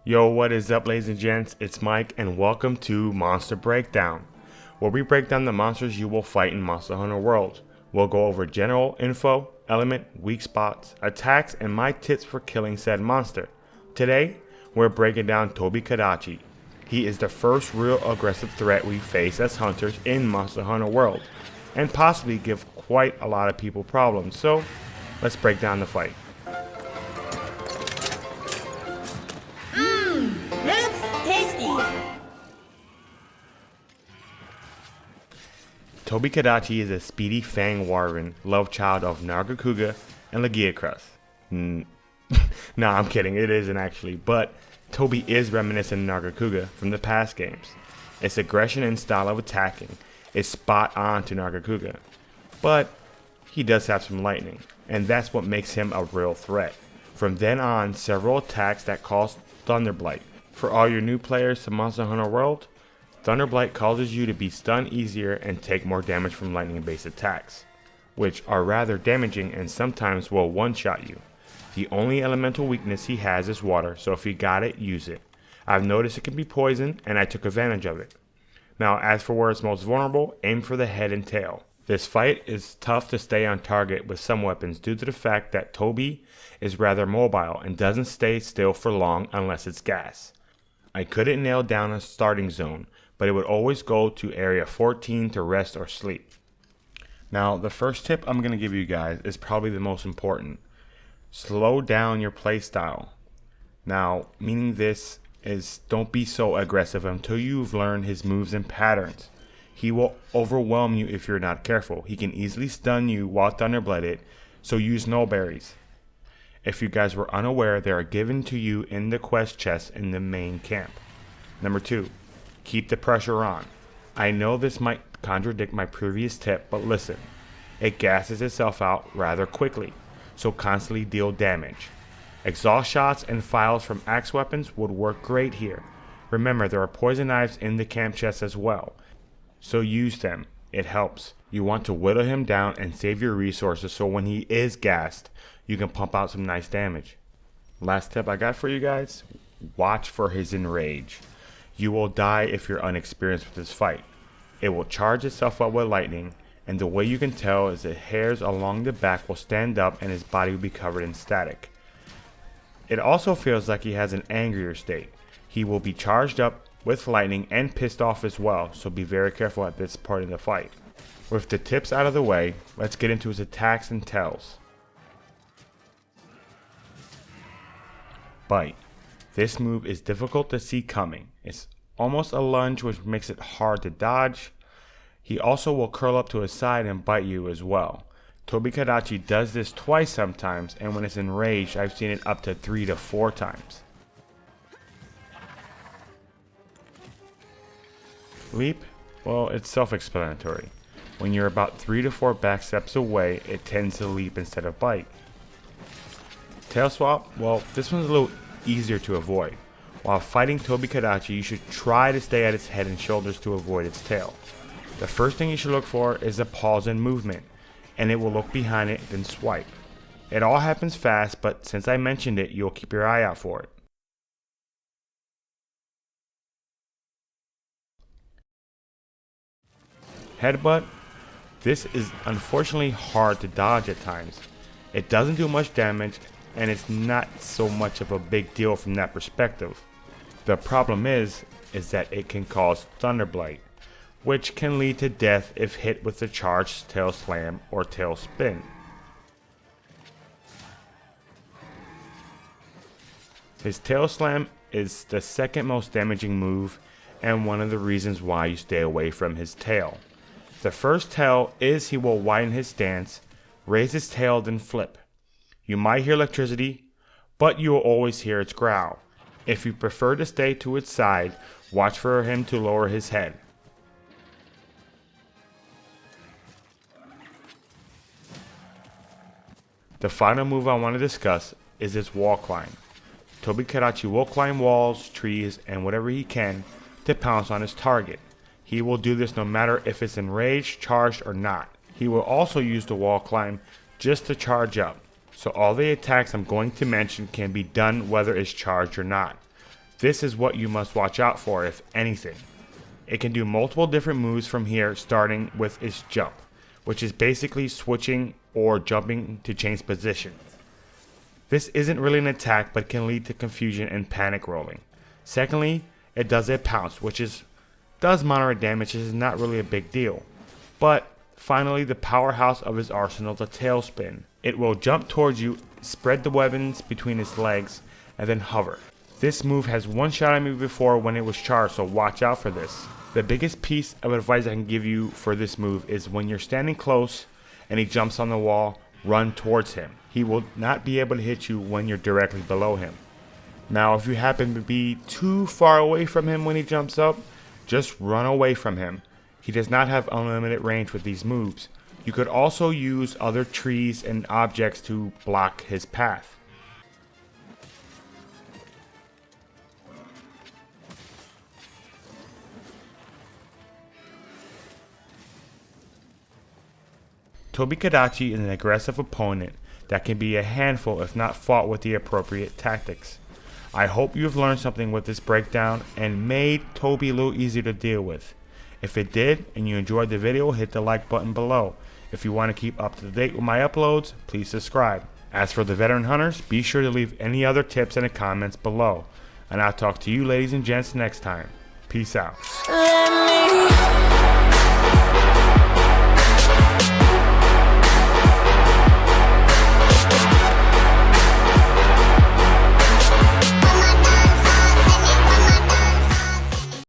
Yo, what is up, ladies and gents? It's Mike, and welcome to Monster Breakdown, where we break down the monsters you will fight in Monster Hunter World. We'll go over general info, element, weak spots, attacks, and my tips for killing said monster. Today, we're breaking down Tobi Kadachi. He is the first real aggressive threat we face as hunters in Monster Hunter World, and possibly give quite a lot of people problems. So, let's break down the fight. Tobi Kadachi is a speedy fang warren, love child of Nargacuga and Lagiacrus. Nah, I'm kidding, it isn't actually, but Tobi is reminiscent of Nargacuga from the past games. Its aggression and style of attacking is spot on to Nargacuga, but he does have some lightning, and that's what makes him a real threat. From then on, several attacks that cause Thunderblight. For all your new players to Monster Hunter World, Thunderblight causes you to be stunned easier and take more damage from lightning-based attacks, which are rather damaging and sometimes will one-shot you. The only elemental weakness he has is water, so if you got it, use it. I've noticed it can be poison, and I took advantage of it. Now, as for where it's most vulnerable, aim for the head and tail. This fight is tough to stay on target with some weapons due to the fact that Tobi is rather mobile and doesn't stay still for long unless it's gas. I couldn't nail down a starting zone, but it would always go to area 14 to rest or sleep. Now, the first tip I'm going to give you guys is probably the most important. Slow down your playstyle. Now, meaning this is don't be so aggressive until you've learned his moves and patterns. He will overwhelm you if you're not careful. He can easily stun you while Thunderbladed, so use no berries. If you guys were unaware, they are given to you in the quest chest in the main camp. Number 2. Keep the pressure on. I know this might contradict my previous tip, but listen. It gasses itself out rather quickly, so constantly deal damage. Exhaust shots and files from axe weapons would work great here. Remember, there are poison knives in the camp chest as well, so use them. It helps. You want to whittle him down and save your resources so when he is gassed, you can pump out some nice damage. Last tip I got for you guys, watch for his enrage. You will die if you're unexperienced with this fight. It will charge itself up with lightning, and the way you can tell is that hairs along the back will stand up and his body will be covered in static. It also feels like he has an angrier state. He will be charged up with lightning and pissed off as well, so be very careful at this part of the fight. With the tips out of the way, let's get into his attacks and tells. Bite. This move is difficult to see coming. It's almost a lunge, which makes it hard to dodge. He also will curl up to his side and bite you as well. Tobi Kadachi does this twice sometimes, and when it's enraged, I've seen it up to 3 to 4 times. Leap? Well, it's self-explanatory. When you're about 3 to 4 back steps away, it tends to leap instead of bite. Tail swap? Well, this one's a little easier to avoid. While fighting Tobi Kadachi, you should try to stay at its head and shoulders to avoid its tail. The first thing you should look for is a pause in movement, and it will look behind it, then swipe. It all happens fast, but since I mentioned it, you'll keep your eye out for it. Headbutt. This is unfortunately hard to dodge at times. It doesn't do much damage, and it's not so much of a big deal from that perspective. The problem is that it can cause Thunderblight, which can lead to death if hit with the charged tail slam or tail spin. His tail slam is the second most damaging move and one of the reasons why you stay away from his tail. The first tell is he will widen his stance, raise his tail, then flip. You might hear electricity, but you will always hear its growl. If you prefer to stay to its side, watch for him to lower his head. The final move I want to discuss is his wall climb. Tobi Kadachi will climb walls, trees, and whatever he can to pounce on his target. He will do this no matter if it's enraged, charged, or not. He will also use the wall climb just to charge up. So all the attacks I'm going to mention can be done whether it's charged or not. This is what you must watch out for, if anything. It can do multiple different moves from here, starting with its jump, which is basically switching or jumping to change position. This isn't really an attack, but can lead to confusion and panic rolling. Secondly, it does a pounce, which does moderate damage, which is not really a big deal. But finally, the powerhouse of his arsenal, the tailspin. It will jump towards you, spread the weapons between its legs, and then hover. This move has one shot at me before when it was charged, so watch out for this. The biggest piece of advice I can give you for this move is when you're standing close and he jumps on the wall, run towards him. He will not be able to hit you when you're directly below him. Now, if you happen to be too far away from him when he jumps up, just run away from him. He does not have unlimited range with these moves. You could also use other trees and objects to block his path. Tobi Kadachi is an aggressive opponent that can be a handful if not fought with the appropriate tactics. I hope you have learned something with this breakdown and made Tobi a little easier to deal with. If it did and you enjoyed the video, hit the like button below. If you want to keep up to date with my uploads, please subscribe. As for the veteran hunters, be sure to leave any other tips in the comments below. And I'll talk to you ladies and gents next time. Peace out.